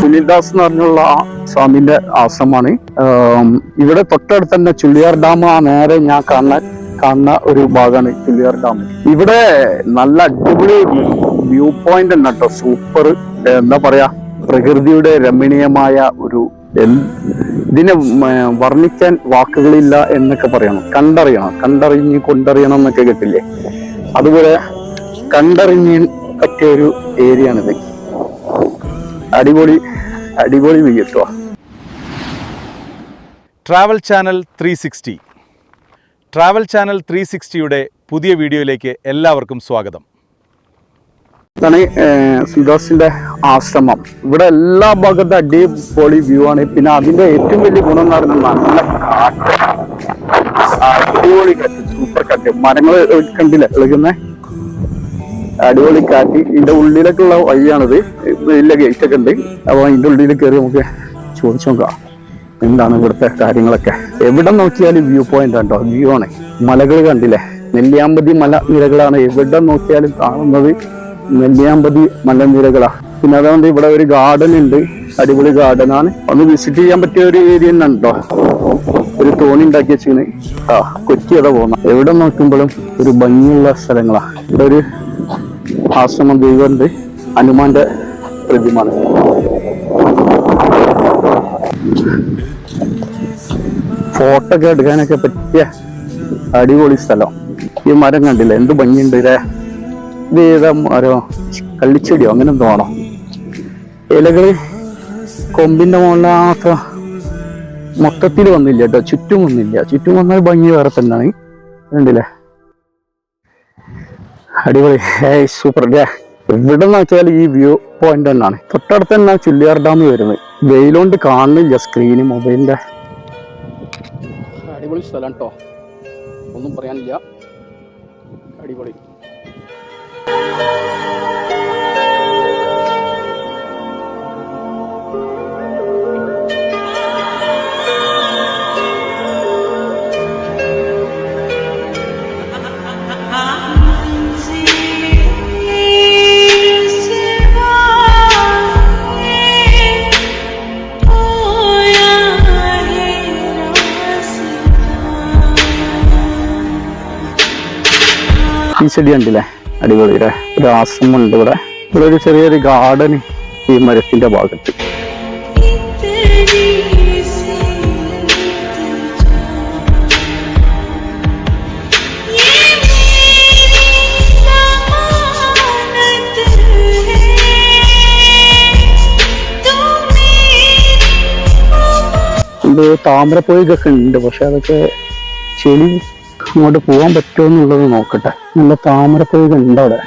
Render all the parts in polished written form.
സുനിൽദാസ് എന്ന് പറഞ്ഞുള്ള സ്വാമിന്റെ ആശ്രമമാണ്. ഇവിടെ തൊട്ടടുത്ത് തന്നെ ചുള്ളിയാർ ഡാം, നേരെ ഞാൻ കാണുന്ന ഒരു ഭാഗമാണ് ചുള്ളിയാർ ഡാം. ഇവിടെ നല്ല അടിപൊളി വ്യൂ പോയിന്റ് ഉണ്ട് കേട്ടോ. സൂപ്പർ, എന്താ പറയാ, പ്രകൃതിയുടെ രമണീയമായ ഒരു, ഇതിനെ വർണ്ണിക്കാൻ വാക്കുകളില്ല എന്നൊക്കെ പറയണം. കണ്ടറിഞ്ഞ് കൊണ്ടറിയണം എന്നൊക്കെ കേട്ടില്ലേ, അതുപോലെ കണ്ടറിഞ്ഞ് പറ്റിയ ഒരു ഏരിയ ആണിത്. അടിപൊളി വ്യൂ കേട്ടോ. ട്രാവൽ ചാനൽ 360 ട്രാവൽ ചാനൽ 360യുടെ പുതിയ വീഡിയോയിലേക്ക് എല്ലാവർക്കും സ്വാഗതം. ഇതാണ് സുനിൽദാസിന്റെ ആശ്രമം. ഇവിടെ എല്ലാ ഭാഗത്തും അടിപൊളി വ്യൂ ആണ്. പിന്നെ അതിന്റെ ഏറ്റവും വലിയ ഗുണം എന്ന് പറഞ്ഞാൽ നല്ല കാറ്റ്, അടിപൊളി കാറ്റ്, സൂപ്പർ കാറ്റ്. മരങ്ങൾ കണ്ടില്ല ഇളകുന്ന അടിപൊളി കാറ്റ്. ഇതിന്റെ ഉള്ളിലേക്കുള്ള വഴിയാണിത്. വലിയ ഗേറ്റ് ഒക്കെ ഉണ്ട്. അപ്പൊ അതിന്റെ ഉള്ളിൽ കയറി നമുക്ക് ചോദിച്ചു നോക്കാം എന്താണ് ഇവിടുത്തെ കാര്യങ്ങളൊക്കെ. എവിടെ നോക്കിയാലും വ്യൂ പോയിന്റ് ഉണ്ടോ, വ്യൂ ആണ്. മലകൾ കണ്ടില്ലേ, നെല്ലിയാമ്പതി മലനിരകളാണ് എവിടെ നോക്കിയാലും കാണുന്നത്. നെല്ലിയാമ്പതി മലനിരകളാണ്. പിന്നെ അതുകൊണ്ട് ഇവിടെ ഒരു ഗാർഡൻ ഉണ്ട്, അടിപൊളി ഗാർഡനാണ്. ഒന്ന് വിസിറ്റ് ചെയ്യാൻ പറ്റിയ ഒരു ഏരിയ തന്നെ ഉണ്ടോ. ഒരു തോണി ഉണ്ടാക്കി വെച്ചിന്, കൊച്ചിയത പോകുന്ന. എവിടെ നോക്കുമ്പോഴും ഒരു ഭംഗിയുള്ള സ്ഥലങ്ങളാണ്. ഇവിടെ ഒരു ആശ്രമം ദൈവമുണ്ട്, ഹനുമാന്റെ പ്രതിമാണ്. ഫോട്ടോ ഒക്കെ എടുക്കാനൊക്കെ പറ്റിയ അടിപൊളി സ്ഥലം. ഈ മരം കണ്ടില്ലേ, എന്ത് ഭംഗിയുണ്ട്. ഇത് ഏതാ മരോ, കള്ളിച്ചെടിയോ അങ്ങനെ എന്തോ ആണോ. ഇലകള് കൊമ്പിന്റെ മുകളിലാത്ത മൊത്തത്തിൽ വന്നില്ല കേട്ടോ, ചുറ്റും വന്നില്ല. ചുറ്റും വന്നാൽ ഭംഗി വേറെ തന്നെയാണ്. കണ്ടില്ലേ, അടിപൊളി, സൂപ്പർ. എവിടെ നോക്കിയാൽ ഈ വ്യൂ പോയിന്റ് തന്നെയാണ്. തൊട്ടടുത്ത് തന്നെ ചുള്ളിയാർ ഡാം വരുന്നത്. വെയിലോണ്ട് കാണുന്നില്ല സ്ക്രീന് മൊബൈലിന്റെ. അടിപൊളി സ്ഥലം കേട്ടോ, ഒന്നും പറയാനില്ല, അടിപൊളി. ഈ ചെടി കണ്ടില്ലേ, അടിപൊളി. ഒരു ആശ്രമം ഉണ്ട് ഇവിടെ. ഇവിടെ ഒരു ചെറിയൊരു ഗാർഡൻ ഈ മരത്തിന്റെ ഭാഗത്ത്. ഇത് താമരപ്പൊയ്യൊക്കെ ഉണ്ട്, പക്ഷെ അതൊക്കെ ചെളി അങ്ങോട്ട് പോകാൻ പറ്റുമോ എന്നുള്ളത് നോക്കട്ടെ. നല്ല താമരപ്പൊയ്ക ഉണ്ട് അവിടെ.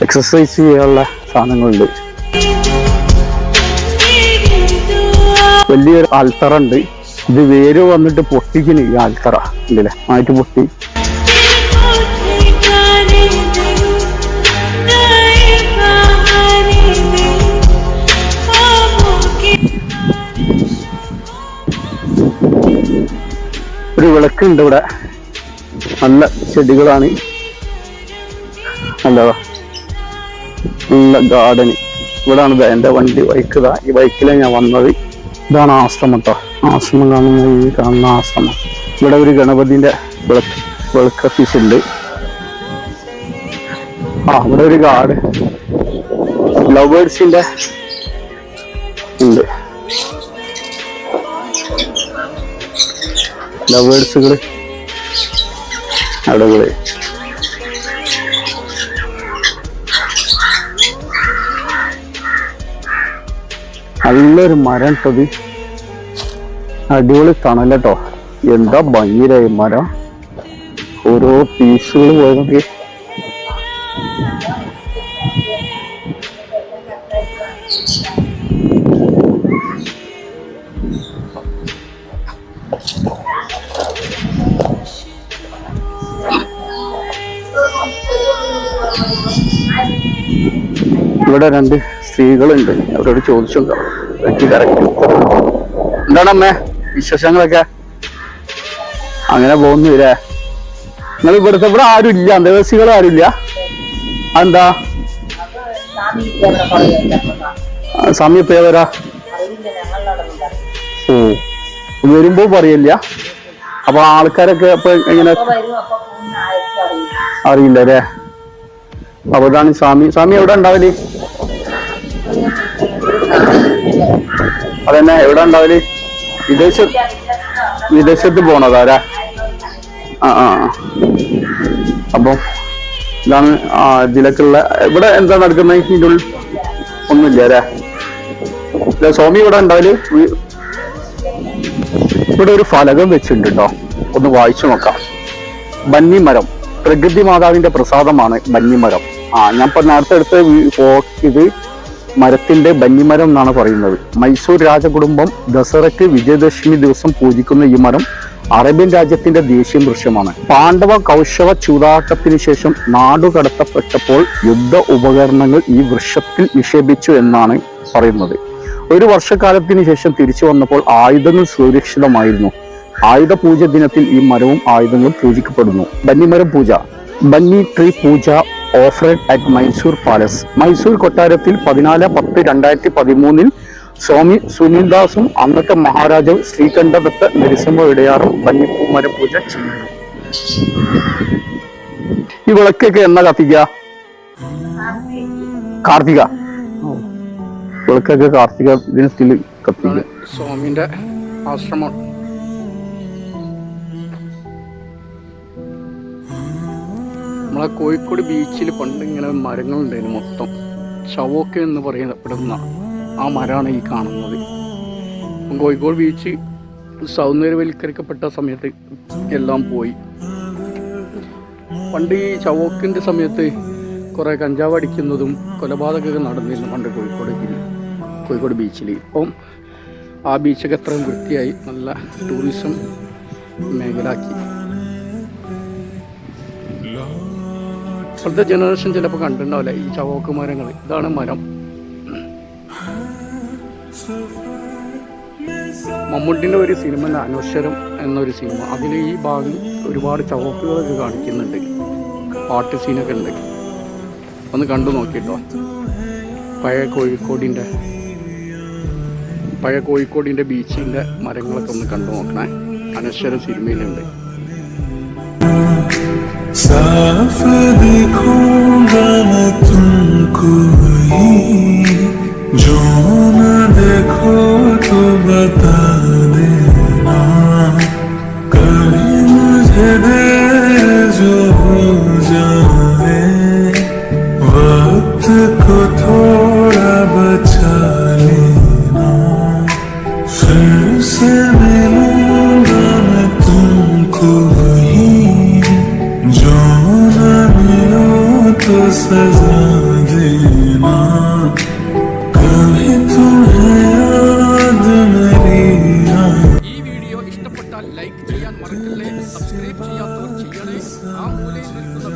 എക്സസൈസ് ചെയ്യാനുള്ള സാധനങ്ങളുണ്ട്. വലിയൊരു ആൽത്തറ ഉണ്ട്. ഇത് വേര് വന്നിട്ട് പൊട്ടിക്കുന്നു. ഈ ആൽത്തറ ഉണ്ടല്ലേ, മാറ്റി പൊട്ടി. ഒരു വിളക്കുണ്ട് ഇവിടെ. നല്ല ചെടികളാണ്, നല്ല ഗാർഡന്. ഇവിടാണ് എൻ്റെ വണ്ടി, ബൈക്ക്. ഈ ബൈക്കിലാണ് ഞാൻ വന്നത്. ഇതാണ് ആശ്രമം കേട്ടോ. ആശ്രമം കാണുന്ന ആശ്രമം. ഇവിടെ ഒരു ഗണപതിന്റെ വിളക്ക് ഓഫീസ് ഉണ്ട്. ഇവിടെ ഒരു ഗാർഡൻ, ലവേഴ്സിന്റെ ഉണ്ട്. ലവേഴ്സുകള് അടകള്. നല്ലൊരു മരം ഇട്ടത്, അടിപൊളി തണലട്ടോ. എന്താ ഭംഗിയായി മരം. ഓരോ പീസുകൾ പോയി. ഇവിടെ 2 സ്ത്രീകളുണ്ട്, അവരോട് ചോദിച്ചോണ്ടോ എന്താണ് അമ്മേ വിശേഷങ്ങളൊക്കെ? അങ്ങനെ പോകുന്നില്ലേ? നിങ്ങൾ ഇവിടെ ആരും ഇല്ല, അന്തേവാസികൾ ആരും ഇല്ല? അതെന്താ? സ്വാമി ഇപ്പൊ വരാ? ഓ, വരുമ്പോ പറയില്ല. അപ്പൊ ആൾക്കാരൊക്കെ ഇപ്പൊ എങ്ങനെ അറിയില്ല അല്ലേ? അപ്പൊ ഇതാണ് സ്വാമി എവിടെ ഉണ്ടാവല്? അതന്നെ, എവിടെ ഉണ്ടാവല്? വിദേശത്ത് പോണതാരാ? ആ. അപ്പൊ ഇതാണ് ഇതിലൊക്കെയുള്ള. ഇവിടെ എന്താ നടക്കുന്നത്? ഇതിൻ്റെ ഉള്ളിൽ ഒന്നുമില്ല അല്ലേ? സ്വാമി ഇവിടെ ഉണ്ടാവല്? ഇവിടെ ഒരു ഫലകം വെച്ചിട്ടുണ്ട് കേട്ടോ, ഒന്ന് വായിച്ചു നോക്കാം. ബന്നിമരം, പ്രകൃതി മാതാവിന്റെ പ്രസാദമാണ് ബന്നിമരം. ഞാൻ ഇപ്പൊ നേരത്തെ എടുത്ത ഇത് മരത്തിന്റെ ബന്നിമരം എന്നാണ് പറയുന്നത്. മൈസൂർ രാജകുടുംബം ദസറയ്ക്ക് വിജയദശമി ദിവസം പൂജിക്കുന്ന ഈ മരം അറേബ്യൻ രാജ്യത്തിന്റെ ദേശീയ വൃക്ഷമാണ്. പാണ്ഡവ കൗശവ ചൂതാട്ടത്തിന് ശേഷം നാടുകടത്തപ്പെട്ടപ്പോൾ യുദ്ധ ഉപകരണങ്ങൾ ഈ വൃക്ഷത്തിൽ നിക്ഷേപിച്ചു എന്നാണ് പറയുന്നത്. ഒരു വർഷക്കാലത്തിന് ശേഷം തിരിച്ചു വന്നപ്പോൾ ആയുധങ്ങൾ സുരക്ഷിതമായിരുന്നു. ആയുധ പൂജ ദിനത്തിൽ ഈ മരവും ആയുധങ്ങളും പൂജിക്കപ്പെടുന്നു. ബന്നിമരം പൂജ. Banni tree puja offered at Mysore palace. Mysore കൊട്ടാരത്തിൽ 14/10/2013 സ്വാമി സുനിൽദാസും അന്നത്തെ മഹാരാജാവ് ശ്രീകണ്ഠദത്ത നരസിംഹ ഇടയാറും ബന്നിമര പൂജ ചെയ്യുന്നു. ഈ വിളക്കൊക്കെ എന്നാ കത്തിക്ക? കാർത്തിക. വിളക്കൊക്കെ കാർത്തിക ദിനത്തിൽ കത്തിക്ക. സ്വാമിന്റെ ആശ്രമം. നമ്മളെ കോഴിക്കോട് ബീച്ചിൽ പണ്ട് ഇങ്ങനെ മരങ്ങളുണ്ടായിരുന്നു, മൊത്തം ചവോക്ക് എന്ന് പറയപ്പെടുന്ന ആ മരമാണ് ഈ കാണുന്നത്. കോഴിക്കോട് ബീച്ച് സൗന്ദര്യവൽക്കരിക്കപ്പെട്ട സമയത്ത് എല്ലാം പോയി. പണ്ട് ഈ ചവോക്കിൻ്റെ സമയത്ത് കുറേ കഞ്ചാവ് അടിക്കുന്നതും കൊലപാതകമൊക്കെ നടന്നിരുന്നു പണ്ട് കോഴിക്കോട് ബീച്ചിൽ. ഇപ്പം ആ ബീച്ചൊക്കെ എത്രയും വൃത്തിയായി നല്ല ടൂറിസം മേഖലയാക്കി. ഇപ്പോഴത്തെ ജനറേഷൻ ചിലപ്പോൾ കണ്ടിട്ടുണ്ടാവില്ല ഈ ചവോക്ക് മരങ്ങൾ. ഇതാണ് മരം. മമ്മൂട്ടിൻ്റെ ഒരു സിനിമ അനശ്വരം എന്നൊരു സിനിമ, അതിൽ ഈ ഭാഗം ഒരുപാട് ചവോക്കുകളൊക്കെ കാണിക്കുന്നുണ്ട്, പാട്ട് സീനൊക്കെ ഉണ്ട്. ഒന്ന് കണ്ടു നോക്കിട്ടോ. പഴയ കോഴിക്കോടിൻ്റെ ബീച്ചിൻ്റെ മരങ്ങളൊക്കെ ഒന്ന് കണ്ടു നോക്കണേ. അനശ്വരം സിനിമയിലുണ്ട്. साफ देखूंगा मैं तुमको ही, जो न देखो तो बता देना, कभी मुझे दे जो हो जाए, वक्त को थोड़ा बचा लेना, फिर से मिलूंगा मैं तुमको ही, जो न मिलो तो सजा देना, कभी तुम्हें याद मेरी आए. ഈ വീഡിയോ ഇഷ്ടപ്പെട്ടാൽ ലൈക്ക് ചെയ്യാൻ മറക്കല്ലേ. സബ്സ്ക്രൈബ് ചെയ്യാത്തവർ ചെയ്യണേ. ആ മൂലയിൽ നിൽക്കുന്ന